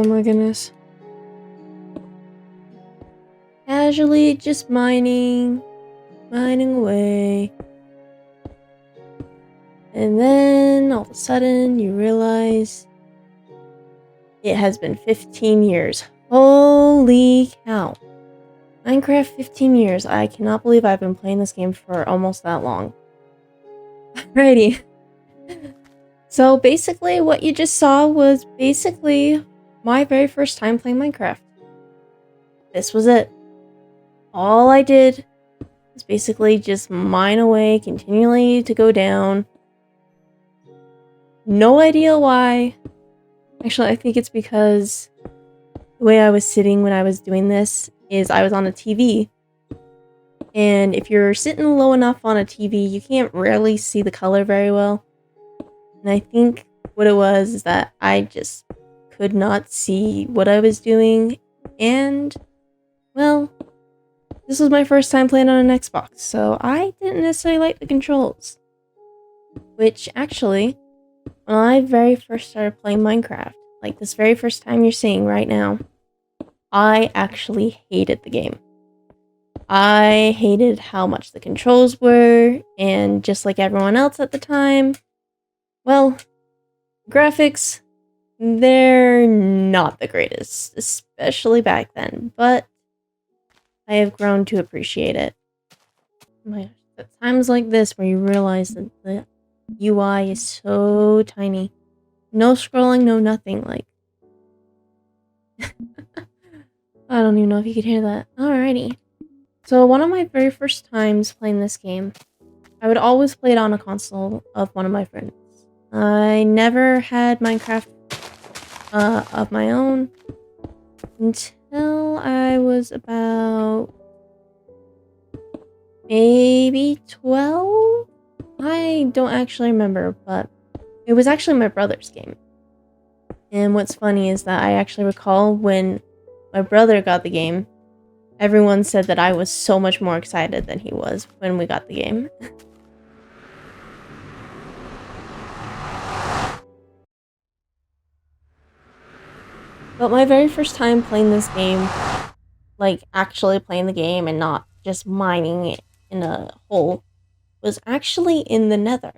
my goodness. Casually just mining away. And then all of a sudden you realize it has been 15 years. Holy cow. Minecraft 15 years. I cannot believe I've been playing this game for almost that long. Alrighty. So basically what you just saw was basically my very first time playing Minecraft. This was it. All I did was basically just mine away, continually to go down. No idea why. Actually, I think it's because the way I was sitting when I was doing this is I was on a TV. And if you're sitting low enough on a TV, you can't really see the color very well. And I think what it was is that I just could not see what I was doing. And, well, this was my first time playing on an Xbox, so I didn't necessarily like the controls. Which, actually, when I very first started playing Minecraft, like this very first time you're seeing right now, I actually hated the game. I hated how much the controls were, and just like everyone else at the time, well, graphics, they're not the greatest, especially back then, but I have grown to appreciate it. Oh my gosh, at times like this where you realize that the UI is so tiny. No scrolling, no nothing, like... I don't even know if you could hear that. Alrighty. So one of my very first times playing this game, I would always play it on a console of one of my friends. I never had Minecraft of my own until I was about maybe 12? I don't actually remember, but it was actually my brother's game. And what's funny is that I actually recall when my brother got the game, everyone said that I was so much more excited than he was when we got the game. But my very first time playing this game, like actually playing the game and not just mining it in a hole, was actually in the Nether.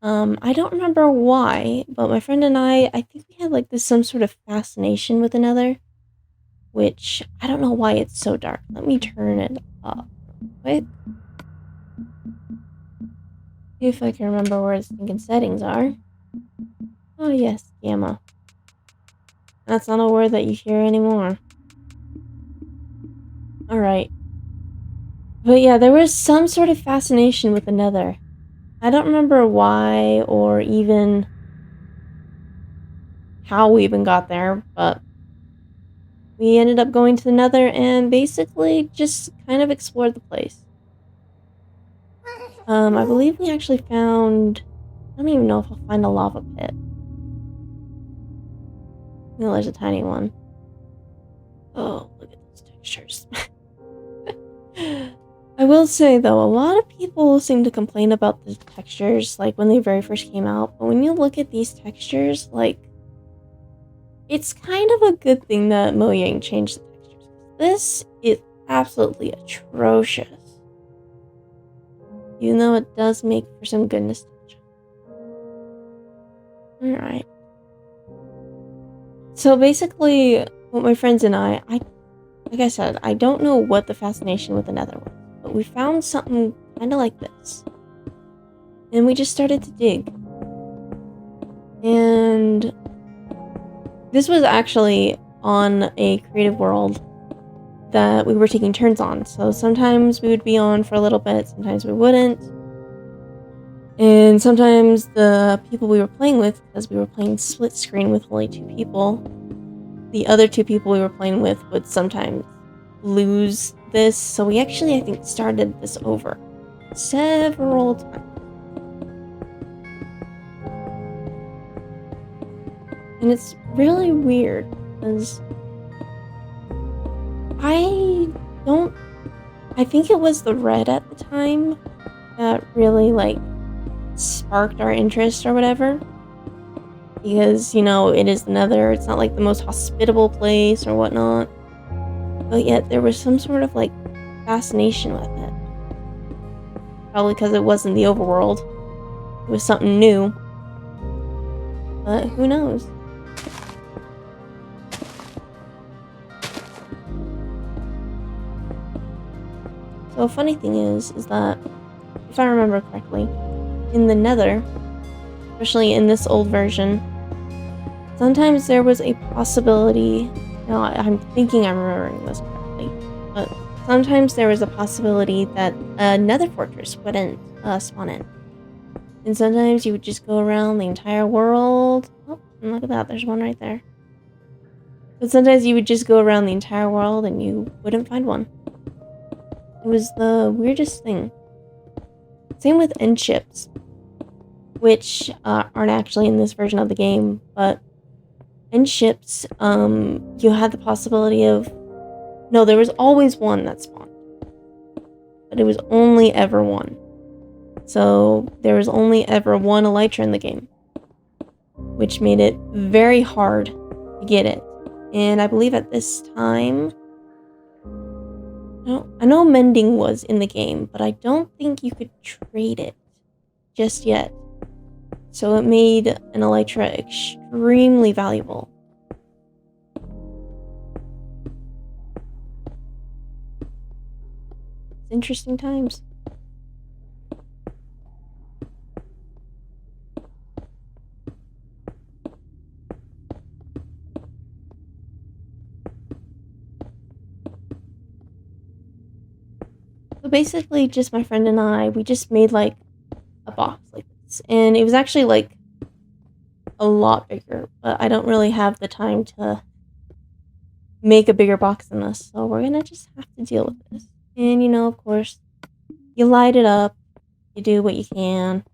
I don't remember why, but my friend and I think we had like this some sort of fascination with the Nether, which I don't know why it's so dark. Let me turn it up real quick. See if I can remember where the stinking settings are. Oh yes, gamma. That's not a word that you hear anymore. Alright. But yeah, there was some sort of fascination with the Nether. I don't remember why or even how we even got there, but we ended up going to the Nether and basically just kind of explored the place. I believe we actually found... I don't even know if I'll find a lava pit. No, there's a tiny one. Oh, look at those textures. I will say, though, a lot of people seem to complain about the textures, like, when they very first came out. But when you look at these textures, like, it's kind of a good thing that Mojang changed the textures. This is absolutely atrocious. Even though it does make for some good nostalgia. Alright. So basically, with my friends and I, like I said, I don't know what the fascination with the Nether was, but we found something kind of like this. And we just started to dig. And this was actually on a creative world that we were taking turns on. So sometimes we would be on for a little bit, sometimes we wouldn't. And sometimes the people we were playing with, because we were playing split screen with only 2 people, the other 2 people we were playing with would sometimes lose this. So we actually, I think, started this over several times. And it's really weird because I think it was the red at the time that really, like, sparked our interest or whatever. because, you know, it is the Nether. It's not like the most hospitable place or whatnot. But yet there was some sort of like fascination with it. Probably because it wasn't the overworld. It was something new. But who knows? So a funny thing is that, if I remember correctly, in the Nether, especially in this old version, sometimes there was a possibility, now I'm thinking I'm remembering this correctly, but sometimes there was a possibility that a Nether fortress wouldn't spawn in. And sometimes you would just go around the entire world. Oh, and look at that, there's one right there. But sometimes you would just go around the entire world and you wouldn't find one. It was the weirdest thing. Same with end ships, which aren't actually in this version of the game, but end ships, you had the possibility of... No, there was always one that spawned. But it was only ever one. So there was only ever one elytra in the game, which made it very hard to get it. And I believe at this time, I know mending was in the game, but I don't think you could trade it just yet. So it made an elytra extremely valuable. It's interesting times. So basically, just my friend and I, we just made like a box like this. And it was actually like a lot bigger, but I don't really have the time to make a bigger box than this. So we're gonna just have to deal with this. And, you know, of course, you light it up, you do what you can.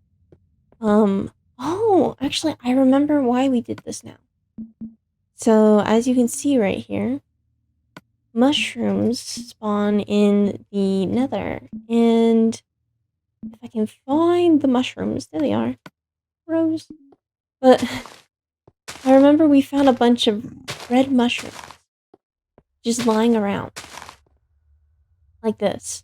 Oh, actually, I remember why we did this now. So, as you can see right here, mushrooms spawn in the Nether, and if I can find the mushrooms, there they are, rose. But I remember we found a bunch of red mushrooms just lying around, like this.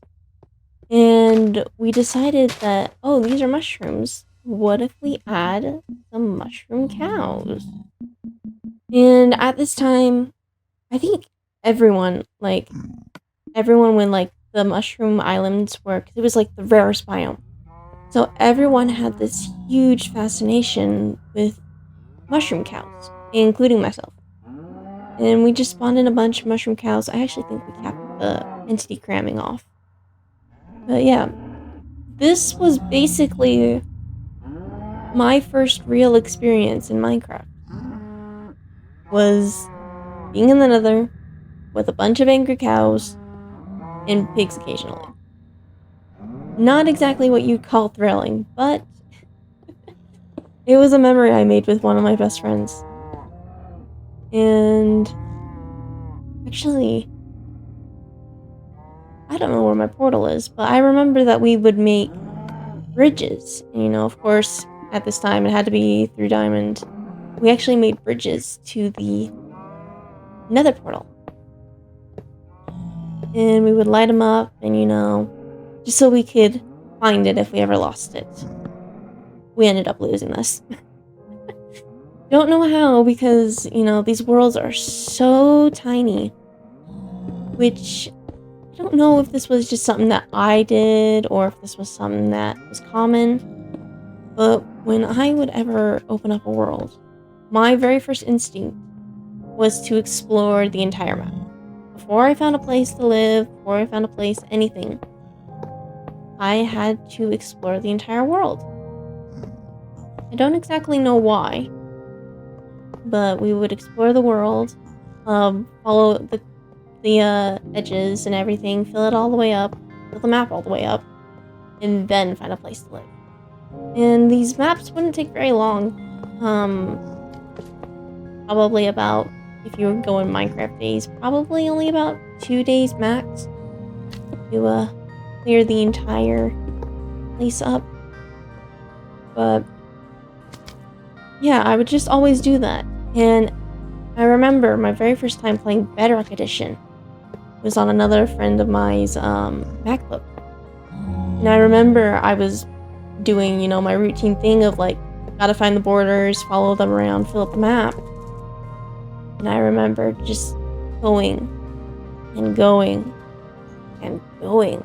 And we decided that, oh, these are mushrooms. What if we add some mushroom cows? And at this time, I think everyone when like the mushroom islands were, 'cause it was like the rarest biome. So everyone had this huge fascination with mushroom cows, including myself. And we just spawned in a bunch of mushroom cows. I actually think we capped the entity cramming off. But yeah, this was basically my first real experience in Minecraft. Was being in the Nether with a bunch of angry cows and pigs occasionally. Not exactly what you'd call thrilling, but it was a memory I made with one of my best friends. And actually, I don't know where my portal is, but I remember that we would make bridges. And, you know, of course, at this time it had to be through diamond. We actually made bridges to the Nether portal. And we would light them up and, you know, just so we could find it if we ever lost it. We ended up losing this. Don't know how, because, you know, these worlds are so tiny. Which, I don't know if this was just something that I did, or if this was something that was common. But when I would ever open up a world, my very first instinct was to explore the entire map. Before I found a place to live, before I found a place, anything, I had to explore the entire world. I don't exactly know why, but we would explore the world, follow the edges and everything, fill it all the way up, fill the map all the way up, and then find a place to live. And these maps wouldn't take very long. Probably about, if you were going Minecraft days, probably only about 2 days max to clear the entire place up. But yeah, I would just always do that. And I remember my very first time playing Bedrock Edition was on another friend of mine's MacBook. And I remember I was doing, my routine thing of like, gotta find the borders, follow them around, fill up the map. And I remember just going and going and going.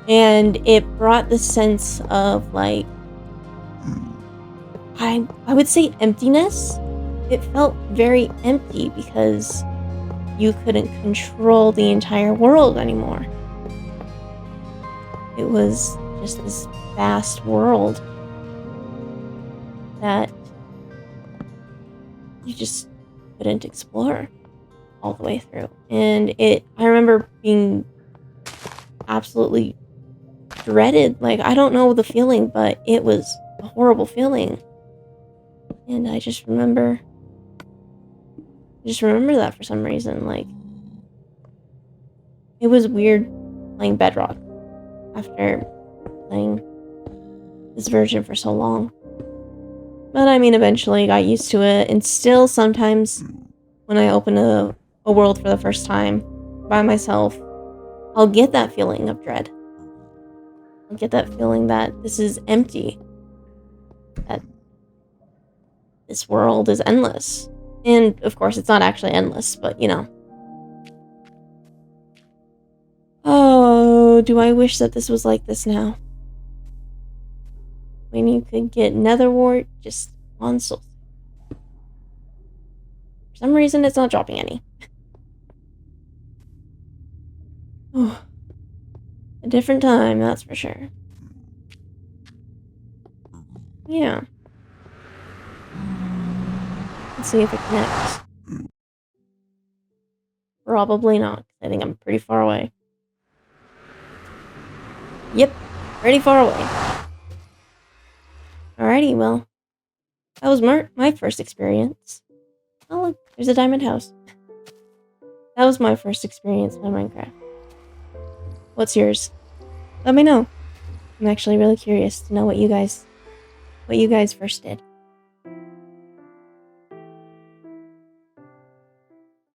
And it brought the sense of like, I would say emptiness. It felt very empty because you couldn't control the entire world anymore. It was just this vast world that you just couldn't explore all the way through. And I remember being absolutely dreaded. Like, I don't know the feeling, but it was a horrible feeling. And I just remember that for some reason. Like, it was weird playing Bedrock after playing this version for so long. But I mean, eventually I got used to it, and still sometimes when I open a world for the first time by myself, I'll get that feeling of dread. I'll get that feeling that this is empty, that this world is endless. And of course, it's not actually endless, but Oh, do I wish that this was like this now? When you could get Netherwart just on Soul. For some reason, it's not dropping any. Oh, a different time, that's for sure. Yeah. Let's see if it connects. Probably not. I think I'm pretty far away. Yep, pretty far away. Alrighty, well, that was my first experience. Oh, look, there's a diamond house. That was my first experience with Minecraft. What's yours? Let me know. I'm actually really curious to know what you guys first did.